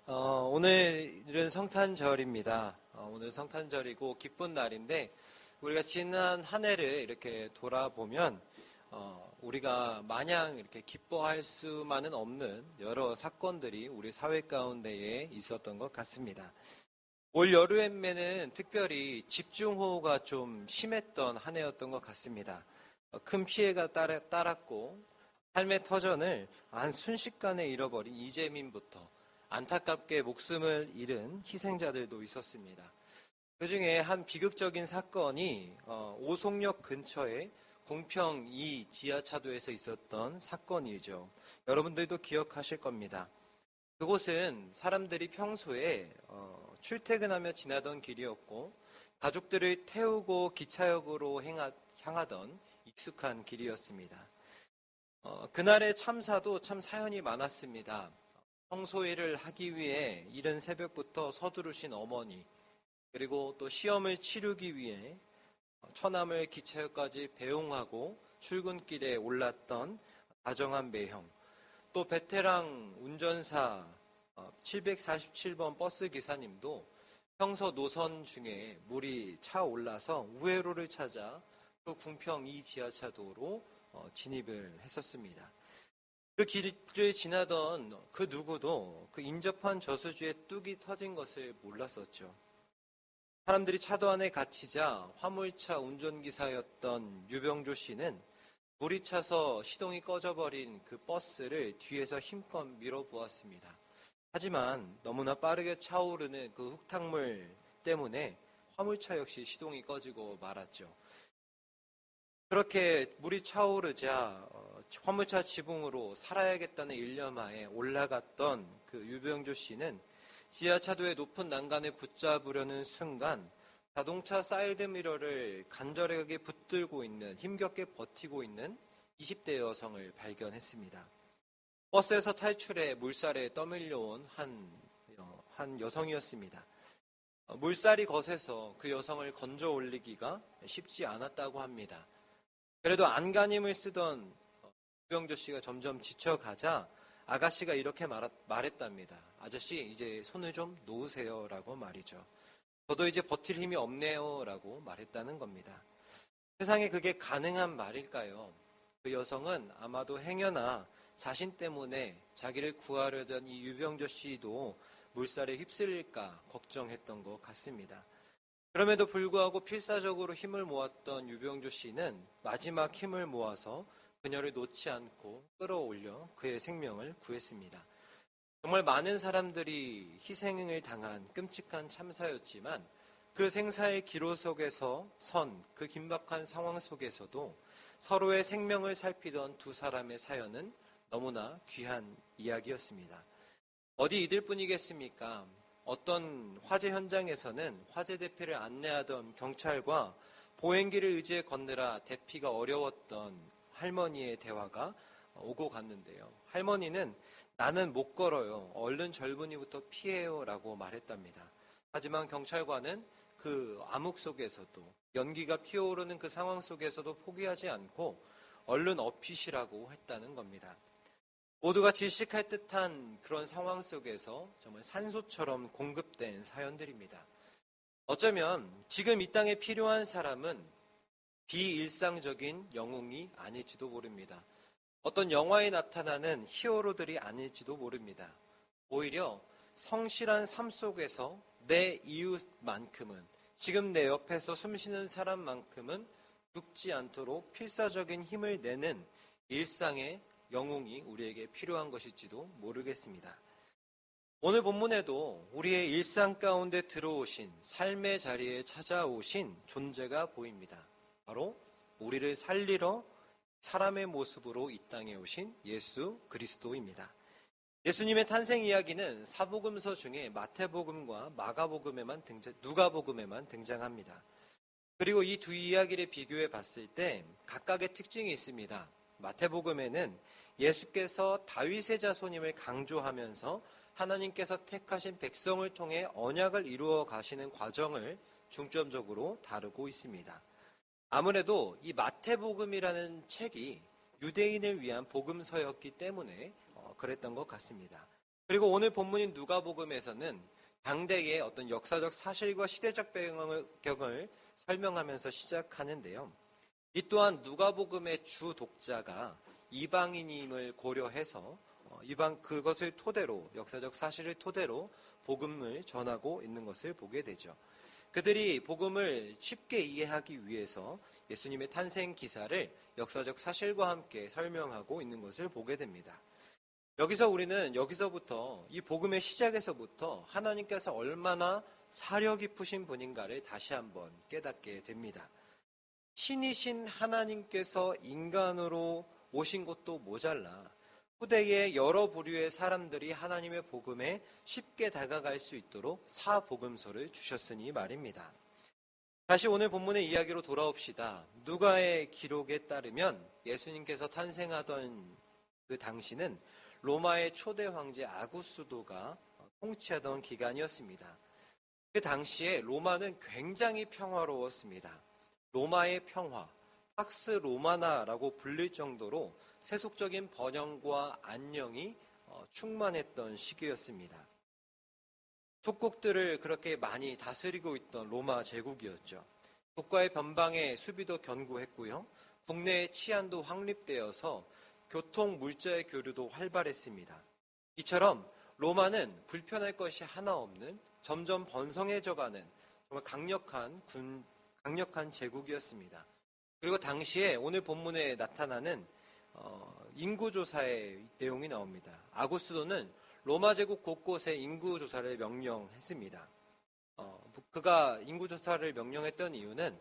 오늘은 성탄절입니다. 오늘 성탄절이고 기쁜 날인데 우리가 지난 한 해를 이렇게 돌아보면 우리가 마냥 이렇게 기뻐할 수만은 없는 여러 사건들이 우리 사회 가운데에 있었던 것 같습니다. 올 여름에는 특별히 집중호우가 좀 심했던 한 해였던 것 같습니다. 큰 피해가 따랐고 삶의 터전을 순식간에 잃어버린 이재민부터 안타깝게 목숨을 잃은 희생자들도 있었습니다. 그 중에 한 비극적인 사건이 오송역 근처에 궁평 2 지하차도에서 있었던 사건이죠. 여러분들도 기억하실 겁니다. 그곳은 사람들이 평소에 출퇴근하며 지나던 길이었고 가족들을 태우고 기차역으로 향하던 익숙한 길이었습니다. 그날의 참사도 참 사연이 많았습니다. 청소일을 하기 위해 이른 새벽부터 서두르신 어머니, 그리고 또 시험을 치르기 위해 처남을 기차역까지 배웅하고 출근길에 올랐던 다정한 매형, 또 베테랑 운전사 747번 버스 기사님도 평소 노선 중에 물이 차 올라서 우회로를 찾아 그 궁평 2 지하차도로 진입을 했었습니다. 그 길을 지나던 그 누구도 그 인접한 저수지에 뚝이 터진 것을 몰랐었죠. 사람들이 차도 안에 갇히자 화물차 운전기사였던 유병조 씨는 물이 차서 시동이 꺼져버린 그 버스를 뒤에서 힘껏 밀어보았습니다. 하지만 너무나 빠르게 차오르는 그 흙탕물 때문에 화물차 역시 시동이 꺼지고 말았죠. 그렇게 물이 차오르자 화물차 지붕으로 살아야겠다는 일념하에 올라갔던 그 유병조 씨는 지하차도의 높은 난간을 붙잡으려는 순간 자동차 사이드미러를 간절하게 붙들고 있는, 힘겹게 버티고 있는 20대 여성을 발견했습니다. 버스에서 탈출해 물살에 떠밀려온 한 여성이었습니다. 물살이 거세서 그 여성을 건져 올리기가 쉽지 않았다고 합니다. 그래도 안간힘을 쓰던 유병조 씨가 점점 지쳐가자 아가씨가 이렇게 말했답니다. 아저씨, 이제 손을 좀 놓으세요 라고 말이죠. 저도 이제 버틸 힘이 없네요 라고 말했다는 겁니다. 세상에 그게 가능한 말일까요? 그 여성은 아마도 행여나 자신 때문에 자기를 구하려던 이 유병조 씨도 물살에 휩쓸릴까 걱정했던 것 같습니다. 그럼에도 불구하고 필사적으로 힘을 모았던 유병조 씨는 마지막 힘을 모아서 그녀를 놓지 않고 끌어올려 그의 생명을 구했습니다. 정말 많은 사람들이 희생을 당한 끔찍한 참사였지만 그 생사의 기로 속에서 선 그 긴박한 상황 속에서도 서로의 생명을 살피던 두 사람의 사연은 너무나 귀한 이야기였습니다. 어디 이들 뿐이겠습니까? 어떤 화재 현장에서는 화재 대피를 안내하던 경찰과 보행기를 의지해 걷느라 대피가 어려웠던 할머니의 대화가 오고 갔는데요. 할머니는 나는 못 걸어요. 얼른 젊은이부터 피해요 라고 말했답니다. 하지만 경찰관은 그 암흑 속에서도 연기가 피어오르는 그 상황 속에서도 포기하지 않고 얼른 업히시라고 했다는 겁니다. 모두가 질식할 듯한 그런 상황 속에서 정말 산소처럼 공급된 사연들입니다. 어쩌면 지금 이 땅에 필요한 사람은 비일상적인 영웅이 아닐지도 모릅니다. 어떤 영화에 나타나는 히어로들이 아닐지도 모릅니다. 오히려 성실한 삶 속에서 내 이웃만큼은, 지금 내 옆에서 숨쉬는 사람만큼은 죽지 않도록 필사적인 힘을 내는 일상의 영웅이 우리에게 필요한 것일지도 모르겠습니다. 오늘 본문에도 우리의 일상 가운데 들어오신, 삶의 자리에 찾아오신 존재가 보입니다. 바로 우리를 살리러 사람의 모습으로 이 땅에 오신 예수 그리스도입니다. 예수님의 탄생 이야기는 사복음서 중에 마태복음과 누가복음에만 등장합니다. 그리고 이 두 이야기를 비교해 봤을 때 각각의 특징이 있습니다. 마태복음에는 예수께서 다윗의 자손임을 강조하면서 하나님께서 택하신 백성을 통해 언약을 이루어 가시는 과정을 중점적으로 다루고 있습니다. 아무래도 이 마태복음이라는 책이 유대인을 위한 복음서였기 때문에 그랬던 것 같습니다. 그리고 오늘 본문인 누가복음에서는 당대의 어떤 역사적 사실과 시대적 배경을 설명하면서 시작하는데요. 이 또한 누가복음의 주 독자가 이방인임을 고려해서 그것을 토대로, 역사적 사실을 토대로 복음을 전하고 있는 것을 보게 되죠. 그들이 복음을 쉽게 이해하기 위해서 예수님의 탄생 기사를 역사적 사실과 함께 설명하고 있는 것을 보게 됩니다. 여기서부터 이 복음의 시작에서부터 하나님께서 얼마나 사려 깊으신 분인가를 다시 한번 깨닫게 됩니다. 신이신 하나님께서 인간으로 오신 것도 모자라 후대의 여러 부류의 사람들이 하나님의 복음에 쉽게 다가갈 수 있도록 사복음서를 주셨으니 말입니다. 다시 오늘 본문의 이야기로 돌아옵시다. 누가의 기록에 따르면 예수님께서 탄생하던 그 당시는 로마의 초대 황제 아구스도가 통치하던 기간이었습니다. 그 당시에 로마는 굉장히 평화로웠습니다. 로마의 평화, 팍스 로마나라고 불릴 정도로 세속적인 번영과 안녕이 충만했던 시기였습니다. 속국들을 그렇게 많이 다스리고 있던 로마 제국이었죠. 국가의 변방의 수비도 견고했고요. 국내의 치안도 확립되어서 교통, 물자의 교류도 활발했습니다. 이처럼 로마는 불편할 것이 하나 없는 점점 번성해져가는 정말 강력한 제국이었습니다. 그리고 당시에 오늘 본문에 나타나는 인구조사의 내용이 나옵니다. 아구스도는 로마 제국 곳곳에 인구조사를 명령했습니다. 그가 인구조사를 명령했던 이유는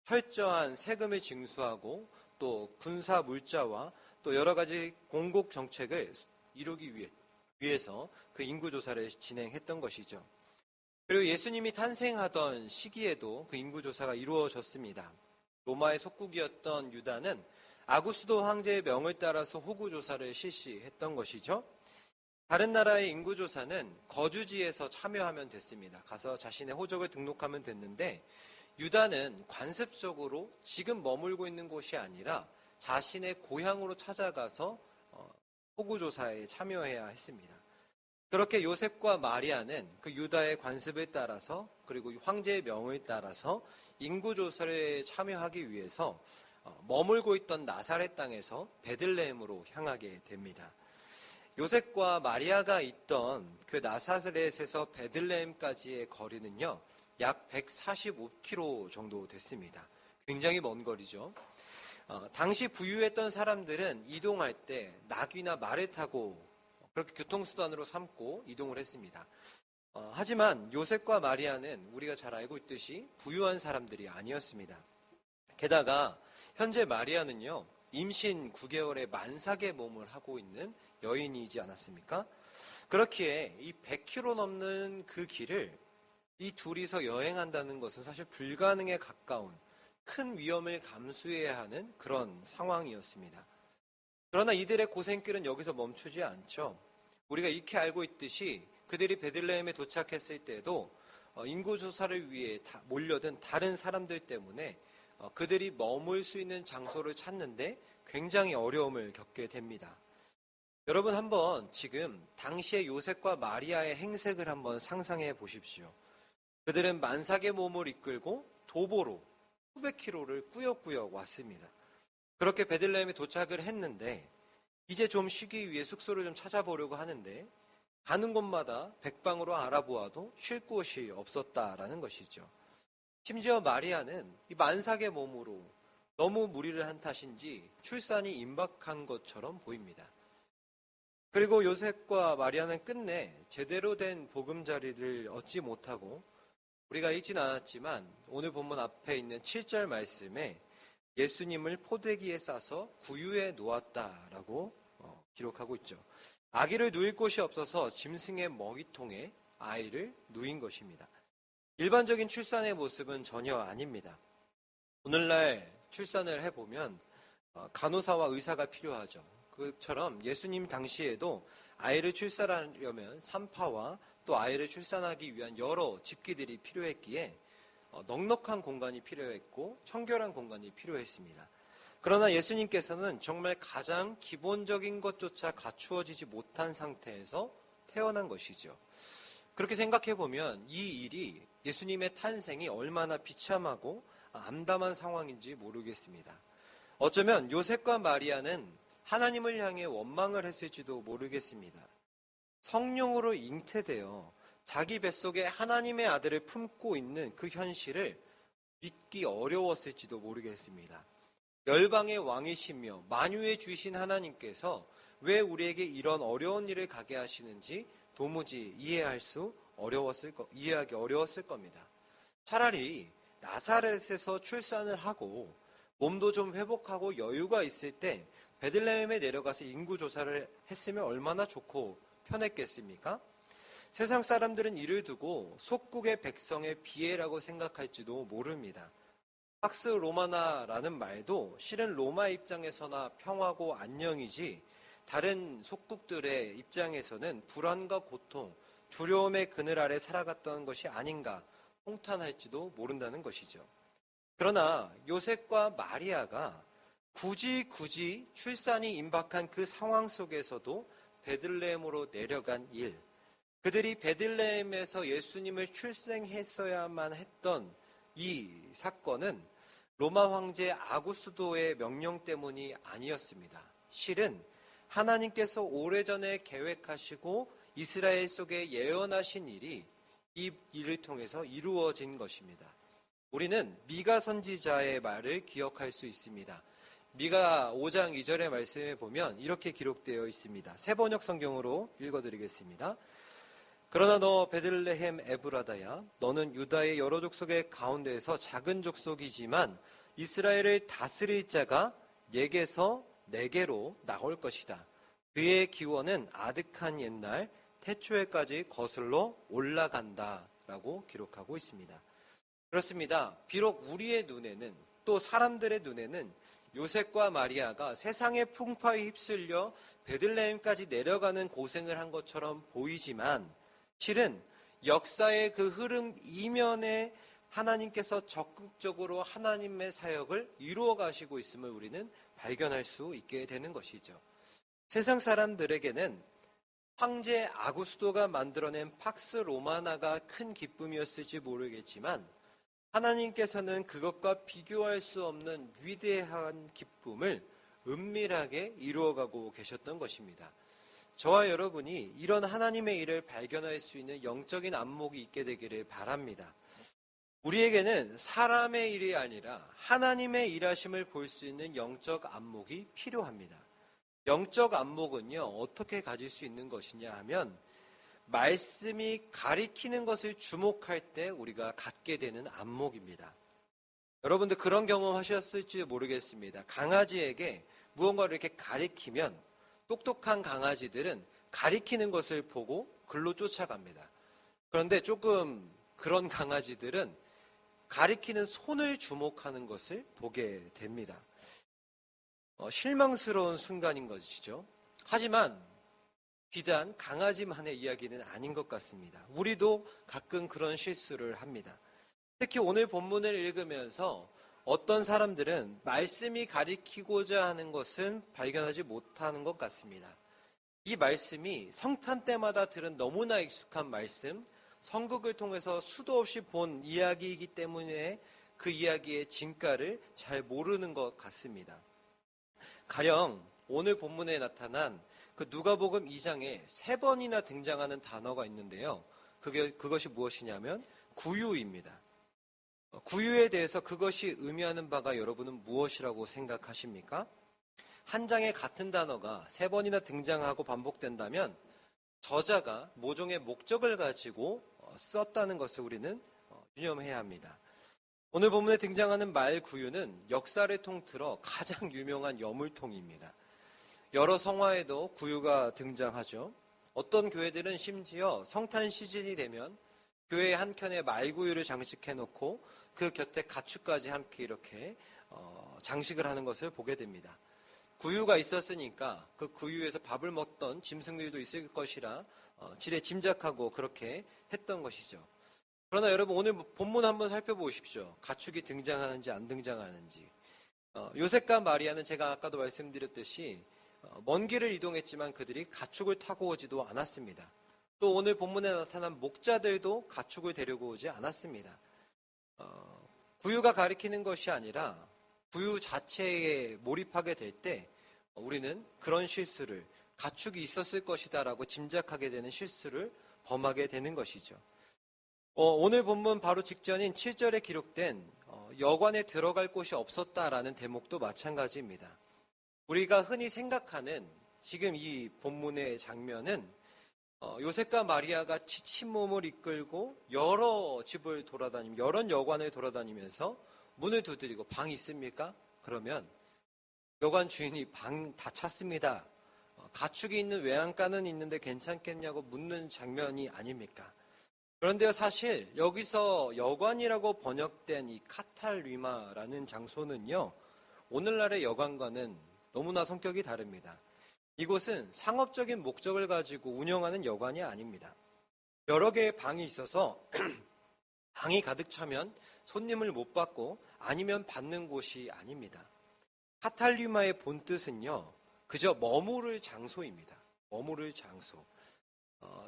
철저한 세금을 징수하고 또 군사 물자와 또 여러 가지 공공 정책을 이루기 위해서 그 인구조사를 진행했던 것이죠. 그리고 예수님이 탄생하던 시기에도 그 인구조사가 이루어졌습니다. 로마의 속국이었던 유다는 아구스도 황제의 명을 따라서 호구조사를 실시했던 것이죠. 다른 나라의 인구조사는 거주지에서 참여하면 됐습니다. 가서 자신의 호적을 등록하면 됐는데 유다는 관습적으로 지금 머물고 있는 곳이 아니라 자신의 고향으로 찾아가서 호구조사에 참여해야 했습니다. 그렇게 요셉과 마리아는 그 유다의 관습을 따라서 그리고 황제의 명을 따라서 인구조사에 참여하기 위해서 머물고 있던 나사렛 땅에서 베들레헴으로 향하게 됩니다. 요셉과 마리아가 있던 그 나사렛에서 베들레헴까지의 거리는요, 약 145km 정도 됐습니다. 굉장히 먼 거리죠. 당시 부유했던 사람들은 이동할 때 나귀나 말을 타고 그렇게 교통수단으로 삼고 이동을 했습니다. 하지만 요셉과 마리아는 우리가 잘 알고 있듯이 부유한 사람들이 아니었습니다. 게다가 현재 마리아는요, 임신 9개월의 만삭의 몸을 하고 있는 여인이지 않았습니까? 그렇기에 이 100km 넘는 그 길을 이 둘이서 여행한다는 것은 사실 불가능에 가까운 큰 위험을 감수해야 하는 그런 상황이었습니다. 그러나 이들의 고생길은 여기서 멈추지 않죠. 우리가 익히 알고 있듯이 그들이 베들레헴에 도착했을 때도 인구조사를 위해 몰려든 다른 사람들 때문에 그들이 머물 수 있는 장소를 찾는데 굉장히 어려움을 겪게 됩니다. 여러분 한번 지금 당시의 요셉과 마리아의 행색을 한번 상상해 보십시오. 그들은 만삭의 몸을 이끌고 도보로 수백 킬로를 꾸역꾸역 왔습니다. 그렇게 베들레헴에 도착을 했는데 이제 좀 쉬기 위해 숙소를 좀 찾아보려고 하는데 가는 곳마다 백방으로 알아보아도 쉴 곳이 없었다라는 것이죠. 심지어 마리아는 이 만삭의 몸으로 너무 무리를 한 탓인지 출산이 임박한 것처럼 보입니다. 그리고 요셉과 마리아는 끝내 제대로 된 보금자리를 얻지 못하고 우리가 읽진 않았지만 오늘 본문 앞에 있는 7절 말씀에 예수님을 포대기에 싸서 구유에 놓았다라고 기록하고 있죠. 아기를 누일 곳이 없어서 짐승의 먹이통에 아이를 누인 것입니다. 일반적인 출산의 모습은 전혀 아닙니다. 오늘날 출산을 해보면 간호사와 의사가 필요하죠. 그처럼 예수님 당시에도 아이를 출산하려면 산파와 또 아이를 출산하기 위한 여러 집기들이 필요했기에 넉넉한 공간이 필요했고 청결한 공간이 필요했습니다. 그러나 예수님께서는 정말 가장 기본적인 것조차 갖추어지지 못한 상태에서 태어난 것이죠. 그렇게 생각해 보면 이 일이 예수님의 탄생이 얼마나 비참하고 암담한 상황인지 모르겠습니다. 어쩌면 요셉과 마리아는 하나님을 향해 원망을 했을지도 모르겠습니다. 성령으로 잉태되어 자기 뱃속에 하나님의 아들을 품고 있는 그 현실을 믿기 어려웠을지도 모르겠습니다. 열방의 왕이시며 만유의 주이신 하나님께서 왜 우리에게 이런 어려운 일을 가게 하시는지 도무지 이해하기 어려웠을 겁니다. 차라리 나사렛에서 출산을 하고 몸도 좀 회복하고 여유가 있을 때 베들레헴에 내려가서 인구조사를 했으면 얼마나 좋고 편했겠습니까? 세상 사람들은 이를 두고 속국의 백성의 비애라고 생각할지도 모릅니다. 팍스 로마나라는 말도 실은 로마 입장에서나 평화고 안녕이지 다른 속국들의 입장에서는 불안과 고통, 두려움의 그늘 아래 살아갔던 것이 아닌가 통탄할지도 모른다는 것이죠. 그러나 요셉과 마리아가 굳이 출산이 임박한 그 상황 속에서도 베들레헴으로 내려간 일, 그들이 베들레헴에서 예수님을 출생했어야만 했던 이 사건은 로마 황제 아구스도의 명령 때문이 아니었습니다. 실은 하나님께서 오래전에 계획하시고 이스라엘 속에 예언하신 일이 이 일을 통해서 이루어진 것입니다. 우리는 미가 선지자의 말을 기억할 수 있습니다. 미가 5장 2절의 말씀에 보면 이렇게 기록되어 있습니다. 세번역 성경으로 읽어드리겠습니다. 그러나 너 베들레헴 에브라다야, 너는 유다의 여러 족속의 가운데에서 작은 족속이지만 이스라엘을 다스릴 자가 내게서 내게로 나올 것이다. 그의 기원은 아득한 옛날 태초에까지 거슬러 올라간다 라고 기록하고 있습니다. 그렇습니다. 비록 우리의 눈에는 또 사람들의 눈에는 요셉과 마리아가 세상의 풍파에 휩쓸려 베들레헴까지 내려가는 고생을 한 것처럼 보이지만 실은 역사의 그 흐름 이면에 하나님께서 적극적으로 하나님의 사역을 이루어 가시고 있음을 우리는 발견할 수 있게 되는 것이죠. 세상 사람들에게는 황제 아구스도가 만들어낸 팍스 로마나가 큰 기쁨이었을지 모르겠지만 하나님께서는 그것과 비교할 수 없는 위대한 기쁨을 은밀하게 이루어가고 계셨던 것입니다. 저와 여러분이 이런 하나님의 일을 발견할 수 있는 영적인 안목이 있게 되기를 바랍니다. 우리에게는 사람의 일이 아니라 하나님의 일하심을 볼 수 있는 영적 안목이 필요합니다. 영적 안목은요, 어떻게 가질 수 있는 것이냐 하면 말씀이 가리키는 것을 주목할 때 우리가 갖게 되는 안목입니다. 여러분들 그런 경험 하셨을지 모르겠습니다. 강아지에게 무언가를 이렇게 가리키면 똑똑한 강아지들은 가리키는 것을 보고 글로 쫓아갑니다. 그런데 조금 그런 강아지들은 가리키는 손을 주목하는 것을 보게 됩니다. 실망스러운 순간인 것이죠. 하지만 비단 강아지만의 이야기는 아닌 것 같습니다. 우리도 가끔 그런 실수를 합니다. 특히 오늘 본문을 읽으면서 어떤 사람들은 말씀이 가리키고자 하는 것은 발견하지 못하는 것 같습니다. 이 말씀이 성탄 때마다 들은 너무나 익숙한 말씀, 성극을 통해서 수도 없이 본 이야기이기 때문에 그 이야기의 진가를 잘 모르는 것 같습니다. 가령 오늘 본문에 나타난 그 누가복음 2장에 3번이나 등장하는 단어가 있는데요. 그것이 무엇이냐면 구유입니다. 구유에 대해서 그것이 의미하는 바가 여러분은 무엇이라고 생각하십니까? 한 장에 같은 단어가 3번이나 등장하고 반복된다면 저자가 모종의 목적을 가지고 썼다는 것을 우리는 유념해야 합니다. 오늘 본문에 등장하는 말 구유는 역사를 통틀어 가장 유명한 여물통입니다. 여러 성화에도 구유가 등장하죠. 어떤 교회들은 심지어 성탄 시즌이 되면 교회 한켠에 말구유를 장식해놓고 그 곁에 가축까지 함께 이렇게 장식을 하는 것을 보게 됩니다. 구유가 있었으니까 그 구유에서 밥을 먹던 짐승들도 있을 것이라 지레 짐작하고 그렇게 했던 것이죠. 그러나 여러분 오늘 본문 한번 살펴보십시오. 가축이 등장하는지 안 등장하는지. 요셉과 마리아는 제가 아까도 말씀드렸듯이 먼 길을 이동했지만 그들이 가축을 타고 오지도 않았습니다. 또 오늘 본문에 나타난 목자들도 가축을 데리고 오지 않았습니다. 구유가 가리키는 것이 아니라 구유 자체에 몰입하게 될 때 우리는 그런 실수를 가축이 있었을 것이다라고 짐작하게 되는 실수를 범하게 되는 것이죠. 오늘 본문 바로 직전인 7절에 기록된 여관에 들어갈 곳이 없었다라는 대목도 마찬가지입니다. 우리가 흔히 생각하는 지금 이 본문의 장면은 요셉과 마리아가 지친 몸을 이끌고 여러 집을 돌아다니며 여러 여관을 돌아다니면서 문을 두드리고 방 있습니까? 그러면 여관 주인이 방 다 찼습니다. 가축이 있는 외양간은 있는데 괜찮겠냐고 묻는 장면이 아닙니까? 그런데요, 사실 여기서 여관이라고 번역된 이 카탈리마라는 장소는요, 오늘날의 여관과는 너무나 성격이 다릅니다. 이곳은 상업적인 목적을 가지고 운영하는 여관이 아닙니다. 여러 개의 방이 있어서 방이 가득 차면 손님을 못 받고 아니면 받는 곳이 아닙니다. 카탈리마의 본뜻은요, 그저 머무를 장소입니다. 머무를 장소.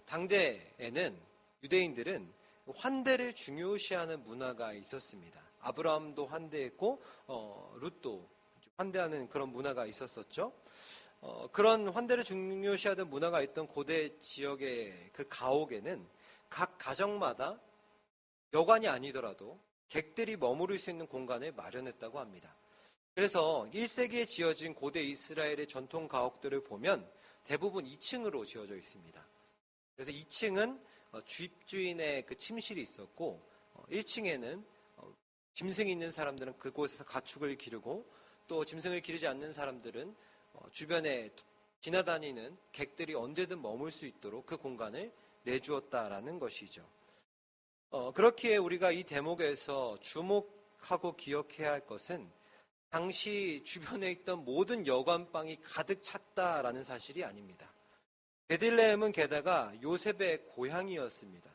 당대에는 유대인들은 환대를 중요시하는 문화가 있었습니다. 아브라함도 환대했고 룻도 환대하는 그런 문화가 있었었죠. 그런 환대를 중요시하던 문화가 있던 고대 지역의 그 가옥에는 각 가정마다 여관이 아니더라도 객들이 머무를 수 있는 공간을 마련했다고 합니다. 그래서 1세기에 지어진 고대 이스라엘의 전통 가옥들을 보면 대부분 2층으로 지어져 있습니다. 그래서 2층은 집주인의 그 침실이 있었고 1층에는 짐승이 있는 사람들은 그곳에서 가축을 기르고 또 짐승을 기르지 않는 사람들은 주변에 지나다니는 객들이 언제든 머물 수 있도록 그 공간을 내주었다라는 것이죠. 그렇기에 우리가 이 대목에서 주목하고 기억해야 할 것은 당시 주변에 있던 모든 여관방이 가득 찼다라는 사실이 아닙니다. 베들레헴은 게다가 요셉의 고향이었습니다.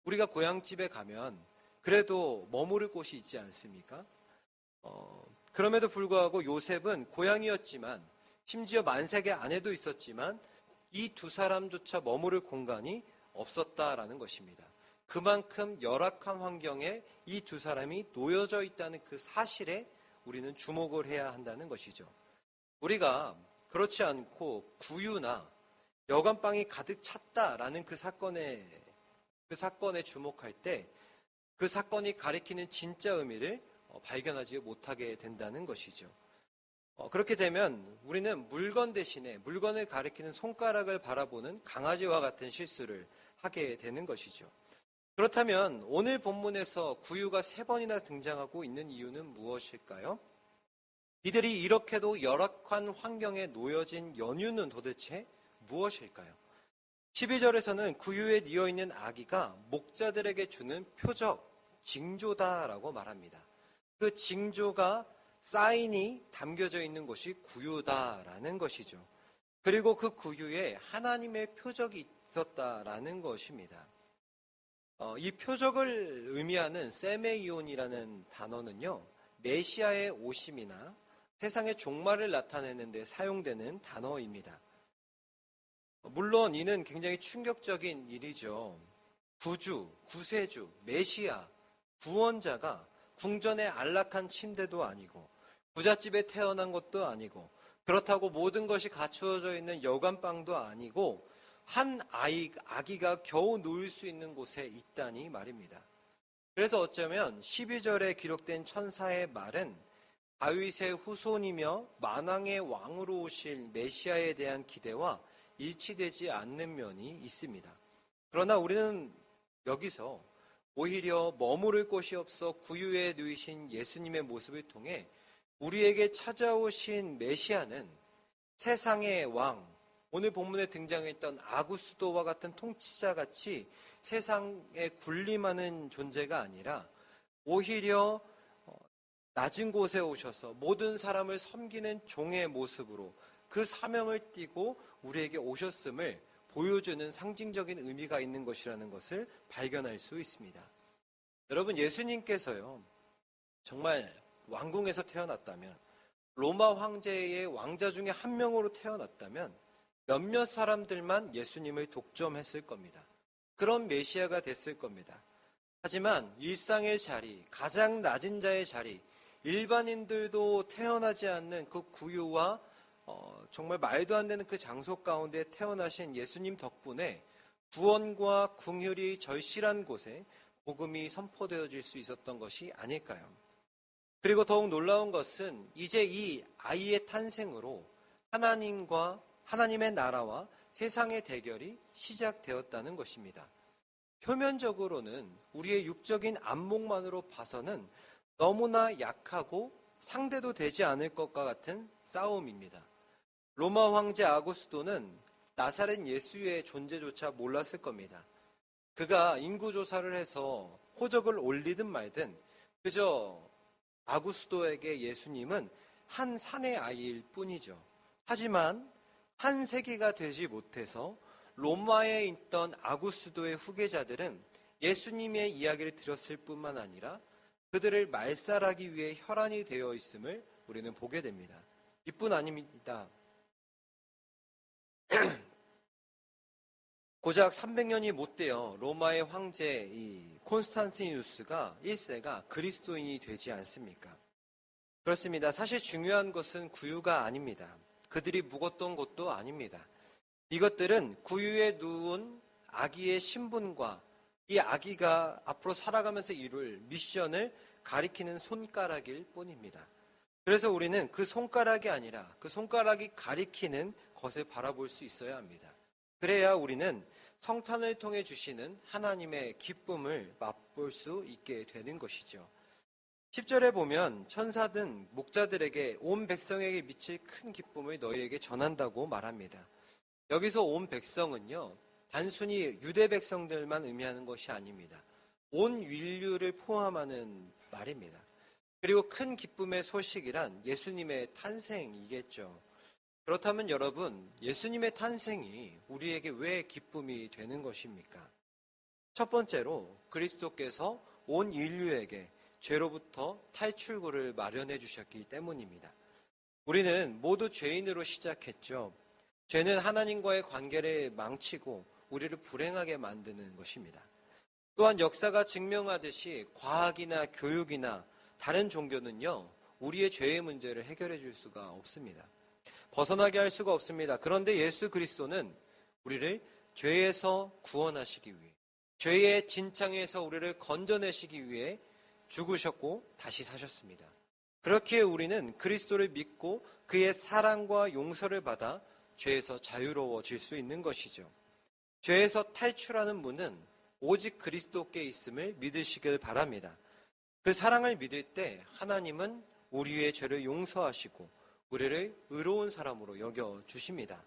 우리가 고향집에 가면 그래도 머무를 곳이 있지 않습니까? 그럼에도 불구하고 요셉은 고향이었지만 심지어 만색의 아내도 있었지만 이 두 사람조차 머무를 공간이 없었다라는 것입니다. 그만큼 열악한 환경에 이 두 사람이 놓여져 있다는 그 사실에 우리는 주목을 해야 한다는 것이죠. 우리가 그렇지 않고 구유나 여관방이 가득 찼다라는 그 사건에 주목할 때 그 사건이 가리키는 진짜 의미를 발견하지 못하게 된다는 것이죠. 그렇게 되면 우리는 물건 대신에 물건을 가리키는 손가락을 바라보는 강아지와 같은 실수를 하게 되는 것이죠. 그렇다면 오늘 본문에서 구유가 3번이나 등장하고 있는 이유는 무엇일까요? 이들이 이렇게도 열악한 환경에 놓여진 연유는 도대체 무엇일까요? 12절에서는 구유에 뉘어있는 아기가 목자들에게 주는 표적, 징조다라고 말합니다. 그 징조가 사인이 담겨져 있는 것이 구유다라는 것이죠. 그리고 그 구유에 하나님의 표적이 있었다라는 것입니다. 이 표적을 의미하는 세메이온이라는 단어는요, 메시아의 오심이나 세상의 종말을 나타내는 데 사용되는 단어입니다. 물론 이는 굉장히 충격적인 일이죠. 구주, 구세주, 메시아, 구원자가 궁전의 안락한 침대도 아니고 부잣집에 태어난 것도 아니고 그렇다고 모든 것이 갖추어져 있는 여관방도 아니고 한 아기가 겨우 누울 수 있는 곳에 있다니 말입니다. 그래서 어쩌면 12절에 기록된 천사의 말은 다윗의 후손이며 만왕의 왕으로 오실 메시아에 대한 기대와 일치되지 않는 면이 있습니다. 그러나 우리는 여기서 오히려 머무를 곳이 없어 구유에 누이신 예수님의 모습을 통해 우리에게 찾아오신 메시아는 세상의 왕, 오늘 본문에 등장했던 아구스도와 같은 통치자같이 세상에 군림하는 존재가 아니라 오히려 낮은 곳에 오셔서 모든 사람을 섬기는 종의 모습으로 그 사명을 띠고 우리에게 오셨음을 보여주는 상징적인 의미가 있는 것이라는 것을 발견할 수 있습니다. 여러분, 예수님께서요, 정말 왕궁에서 태어났다면, 로마 황제의 왕자 중에 한 명으로 태어났다면 몇몇 사람들만 예수님을 독점했을 겁니다. 그런 메시아가 됐을 겁니다. 하지만 일상의 자리, 가장 낮은 자의 자리, 일반인들도 태어나지 않는 그 구유와 정말 말도 안 되는 그 장소 가운데 태어나신 예수님 덕분에 구원과 긍휼이 절실한 곳에 복음이 선포되어질 수 있었던 것이 아닐까요? 그리고 더욱 놀라운 것은 이제 이 아이의 탄생으로 하나님의 나라와 세상의 대결이 시작되었다는 것입니다. 표면적으로는 우리의 육적인 안목만으로 봐서는 너무나 약하고 상대도 되지 않을 것과 같은 싸움입니다. 로마 황제 아구스도는 나사렛 예수의 존재조차 몰랐을 겁니다. 그가 인구조사를 해서 호적을 올리든 말든 그저 아구스도에게 예수님은 한 산의 아이일 뿐이죠. 하지만 한 세기가 되지 못해서 로마에 있던 아구스도의 후계자들은 예수님의 이야기를 들었을 뿐만 아니라 그들을 말살하기 위해 혈안이 되어 있음을 우리는 보게 됩니다. 이뿐 아닙니다. 고작 300년이 못 되어 로마의 황제 콘스탄티누스가 1세가 그리스도인이 되지 않습니까? 그렇습니다. 사실 중요한 것은 구유가 아닙니다. 그들이 묵었던 것도 아닙니다. 이것들은 구유에 누운 아기의 신분과 이 아기가 앞으로 살아가면서 이룰 미션을 가리키는 손가락일 뿐입니다. 그래서 우리는 그 손가락이 아니라 그 손가락이 가리키는 것을 바라볼 수 있어야 합니다. 그래야 우리는 성탄을 통해 주시는 하나님의 기쁨을 맛볼 수 있게 되는 것이죠. 10절에 보면 천사든 목자들에게 온 백성에게 미칠 큰 기쁨을 너희에게 전한다고 말합니다. 여기서 온 백성은요, 단순히 유대 백성들만 의미하는 것이 아닙니다. 온 인류를 포함하는 말입니다. 그리고 큰 기쁨의 소식이란 예수님의 탄생이겠죠. 그렇다면 여러분, 예수님의 탄생이 우리에게 왜 기쁨이 되는 것입니까? 첫 번째로 그리스도께서 온 인류에게 죄로부터 탈출구를 마련해 주셨기 때문입니다. 우리는 모두 죄인으로 시작했죠. 죄는 하나님과의 관계를 망치고 우리를 불행하게 만드는 것입니다. 또한 역사가 증명하듯이 과학이나 교육이나 다른 종교는요, 우리의 죄의 문제를 해결해 줄 수가 없습니다. 벗어나게 할 수가 없습니다. 그런데 예수 그리스도는 우리를 죄에서 구원하시기 위해, 죄의 진창에서 우리를 건져내시기 위해 죽으셨고 다시 사셨습니다. 그렇기에 우리는 그리스도를 믿고 그의 사랑과 용서를 받아 죄에서 자유로워질 수 있는 것이죠. 죄에서 탈출하는 문은 오직 그리스도께 있음을 믿으시길 바랍니다. 그 사랑을 믿을 때 하나님은 우리의 죄를 용서하시고 우리를 의로운 사람으로 여겨주십니다.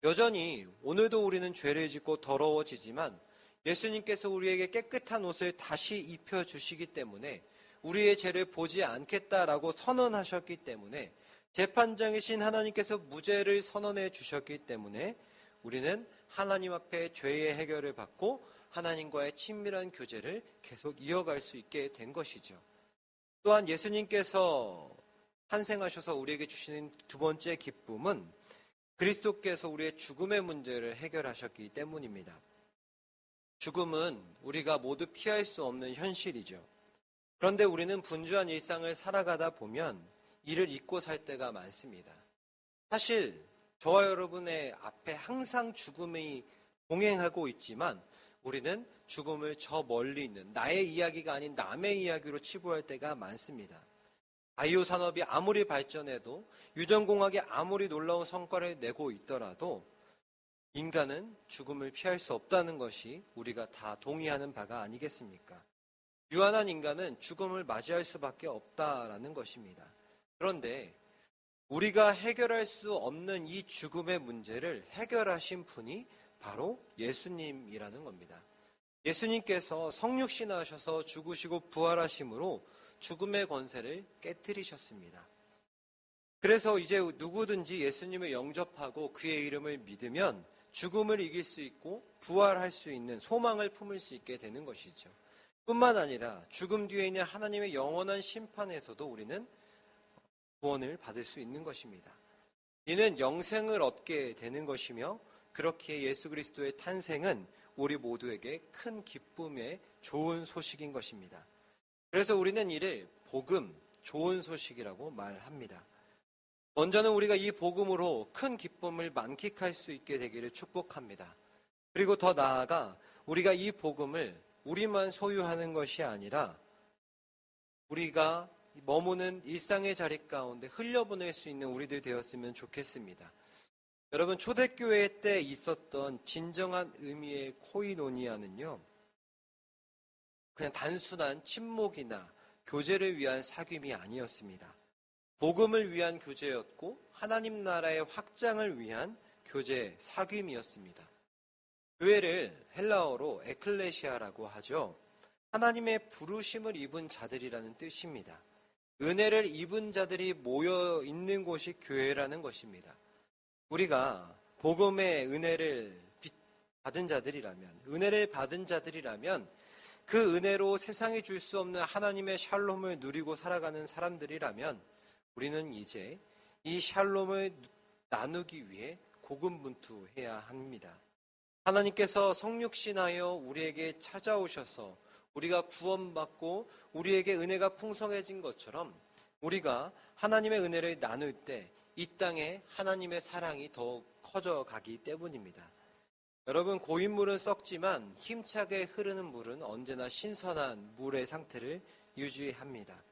여전히 오늘도 우리는 죄를 짓고 더러워지지만 예수님께서 우리에게 깨끗한 옷을 다시 입혀주시기 때문에 우리의 죄를 보지 않겠다라고 선언하셨기 때문에 재판장이신 하나님께서 무죄를 선언해 주셨기 때문에 우리는 하나님 앞에 죄의 해결을 받고 하나님과의 친밀한 교제를 계속 이어갈 수 있게 된 것이죠. 또한 예수님께서 탄생하셔서 우리에게 주시는 두 번째 기쁨은 그리스도께서 우리의 죽음의 문제를 해결하셨기 때문입니다. 죽음은 우리가 모두 피할 수 없는 현실이죠. 그런데 우리는 분주한 일상을 살아가다 보면 이를 잊고 살 때가 많습니다. 사실 저와 여러분의 앞에 항상 죽음이 동행하고 있지만 우리는 죽음을 저 멀리 있는 나의 이야기가 아닌 남의 이야기로 치부할 때가 많습니다. 바이오 산업이 아무리 발전해도 유전공학이 아무리 놀라운 성과를 내고 있더라도 인간은 죽음을 피할 수 없다는 것이 우리가 다 동의하는 바가 아니겠습니까? 유한한 인간은 죽음을 맞이할 수밖에 없다라는 것입니다. 그런데 우리가 해결할 수 없는 이 죽음의 문제를 해결하신 분이 바로 예수님이라는 겁니다. 예수님께서 성육신하셔서 죽으시고 부활하심으로 죽음의 권세를 깨뜨리셨습니다. 그래서 이제 누구든지 예수님을 영접하고 그의 이름을 믿으면 죽음을 이길 수 있고 부활할 수 있는 소망을 품을 수 있게 되는 것이죠. 뿐만 아니라 죽음 뒤에 있는 하나님의 영원한 심판에서도 우리는 구원을 받을 수 있는 것입니다. 이는 영생을 얻게 되는 것이며 그렇기에 예수 그리스도의 탄생은 우리 모두에게 큰 기쁨의 좋은 소식인 것입니다. 그래서 우리는 이를 복음, 좋은 소식이라고 말합니다. 먼저는 우리가 이 복음으로 큰 기쁨을 만끽할 수 있게 되기를 축복합니다. 그리고 더 나아가 우리가 이 복음을 우리만 소유하는 것이 아니라 우리가 머무는 일상의 자리 가운데 흘려보낼 수 있는 우리들 되었으면 좋겠습니다. 여러분, 초대교회 때 있었던 진정한 의미의 코이노니아는요, 그냥 단순한 친목이나 교제를 위한 사귐이 아니었습니다. 복음을 위한 교제였고 하나님 나라의 확장을 위한 교제, 사귐이었습니다. 교회를 헬라어로 에클레시아라고 하죠. 하나님의 부르심을 입은 자들이라는 뜻입니다. 은혜를 입은 자들이 모여 있는 곳이 교회라는 것입니다. 우리가 복음의 은혜를 받은 자들이라면 그 은혜로 세상이 줄 수 없는 하나님의 샬롬을 누리고 살아가는 사람들이라면 우리는 이제 이 샬롬을 나누기 위해 고군분투해야 합니다. 하나님께서 성육신하여 우리에게 찾아오셔서 우리가 구원받고 우리에게 은혜가 풍성해진 것처럼 우리가 하나님의 은혜를 나눌 때 이 땅에 하나님의 사랑이 더욱 커져가기 때문입니다. 여러분, 고인물은 썩지만 힘차게 흐르는 물은 언제나 신선한 물의 상태를 유지합니다.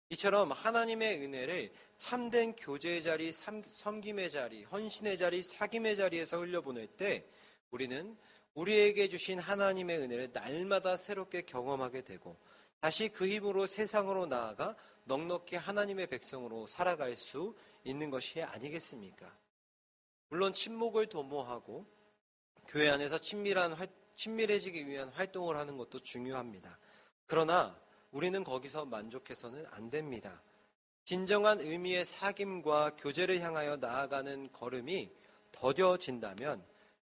이처럼 하나님의 은혜를 참된 교제의 자리, 섬김의 자리, 헌신의 자리, 사귐의 자리에서 흘려보낼 때 우리는 우리에게 주신 하나님의 은혜를 날마다 새롭게 경험하게 되고 다시 그 힘으로 세상으로 나아가 넉넉히 하나님의 백성으로 살아갈 수 있는 것이 아니겠습니까? 물론 친목을 도모하고 교회 안에서 친밀해지기 위한 활동을 하는 것도 중요합니다. 그러나 우리는 거기서 만족해서는 안 됩니다. 진정한 의미의 사귐과 교제를 향하여 나아가는 걸음이 더뎌진다면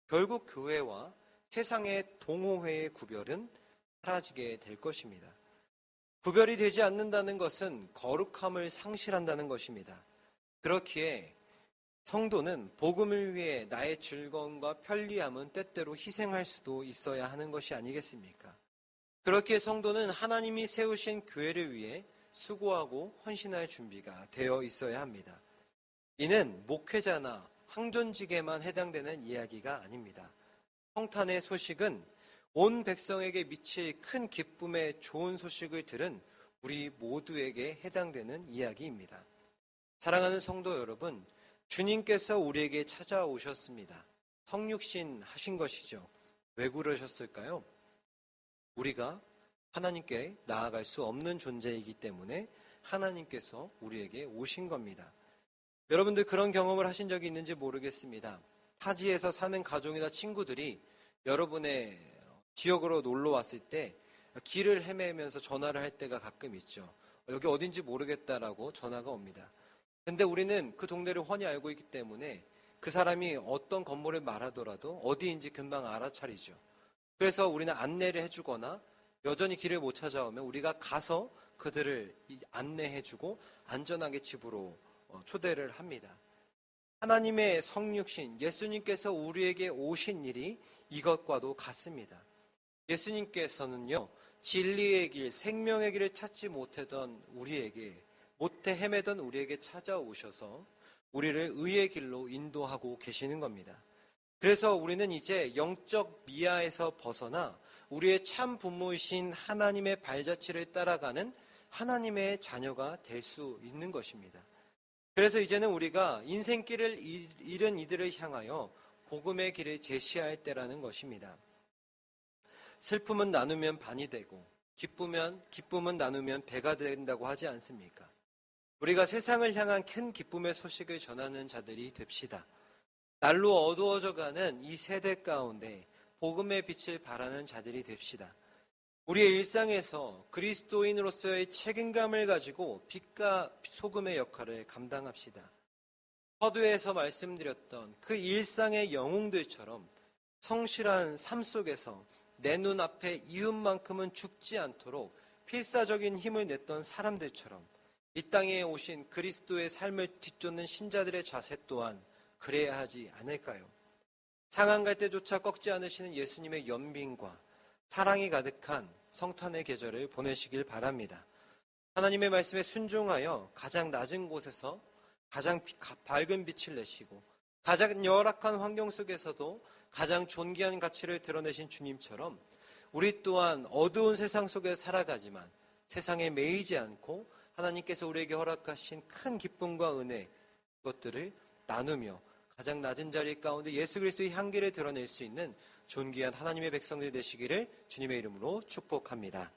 결국 교회와 세상의 동호회의 구별은 사라지게 될 것입니다. 구별이 되지 않는다는 것은 거룩함을 상실한다는 것입니다. 그렇기에 성도는 복음을 위해 나의 즐거움과 편리함은 때때로 희생할 수도 있어야 하는 것이 아니겠습니까? 그렇기에 성도는 하나님이 세우신 교회를 위해 수고하고 헌신할 준비가 되어 있어야 합니다. 이는 목회자나 항존직에만 해당되는 이야기가 아닙니다. 성탄의 소식은 온 백성에게 미칠 큰 기쁨의 좋은 소식을 들은 우리 모두에게 해당되는 이야기입니다. 사랑하는 성도 여러분, 주님께서 우리에게 찾아오셨습니다. 성육신 하신 것이죠. 왜 그러셨을까요? 우리가 하나님께 나아갈 수 없는 존재이기 때문에 하나님께서 우리에게 오신 겁니다. 여러분들 그런 경험을 하신 적이 있는지 모르겠습니다. 타지에서 사는 가족이나 친구들이 여러분의 지역으로 놀러 왔을 때 길을 헤매면서 전화를 할 때가 가끔 있죠. 여기 어딘지 모르겠다라고 전화가 옵니다. 근데 우리는 그 동네를 훤히 알고 있기 때문에 그 사람이 어떤 건물을 말하더라도 어디인지 금방 알아차리죠. 그래서 우리는 안내를 해주거나 여전히 길을 못 찾아오면 우리가 가서 그들을 안내해주고 안전하게 집으로 초대를 합니다. 하나님의 성육신, 예수님께서 우리에게 오신 일이 이것과도 같습니다. 예수님께서는요, 진리의 길, 생명의 길을 찾지 못하던 우리에게, 못해 헤매던 우리에게 찾아오셔서 우리를 의의 길로 인도하고 계시는 겁니다. 그래서 우리는 이제 영적 미아에서 벗어나 우리의 참 부모이신 하나님의 발자취를 따라가는 하나님의 자녀가 될 수 있는 것입니다. 그래서 이제는 우리가 인생길을 잃은 이들을 향하여 복음의 길을 제시할 때라는 것입니다. 슬픔은 나누면 반이 되고 기쁨은 나누면 배가 된다고 하지 않습니까? 우리가 세상을 향한 큰 기쁨의 소식을 전하는 자들이 됩시다. 날로 어두워져가는 이 세대 가운데 복음의 빛을 발하는 자들이 됩시다. 우리의 일상에서 그리스도인으로서의 책임감을 가지고 빛과 소금의 역할을 감당합시다. 서두에서 말씀드렸던 그 일상의 영웅들처럼 성실한 삶 속에서 내 눈앞에 이웃만큼은 죽지 않도록 필사적인 힘을 냈던 사람들처럼 이 땅에 오신 그리스도의 삶을 뒤쫓는 신자들의 자세 또한 그래야 하지 않을까요? 상한 갈 때조차 꺾지 않으시는 예수님의 연민과 사랑이 가득한 성탄의 계절을 보내시길 바랍니다. 하나님의 말씀에 순종하여 가장 낮은 곳에서 가장 밝은 빛을 내시고 가장 열악한 환경 속에서도 가장 존귀한 가치를 드러내신 주님처럼 우리 또한 어두운 세상 속에 살아가지만 세상에 매이지 않고 하나님께서 우리에게 허락하신 큰 기쁨과 은혜, 그것들을 나누며 가장 낮은 자리 가운데 예수 그리스도의 향기를 드러낼 수 있는 존귀한 하나님의 백성들이 되시기를 주님의 이름으로 축복합니다.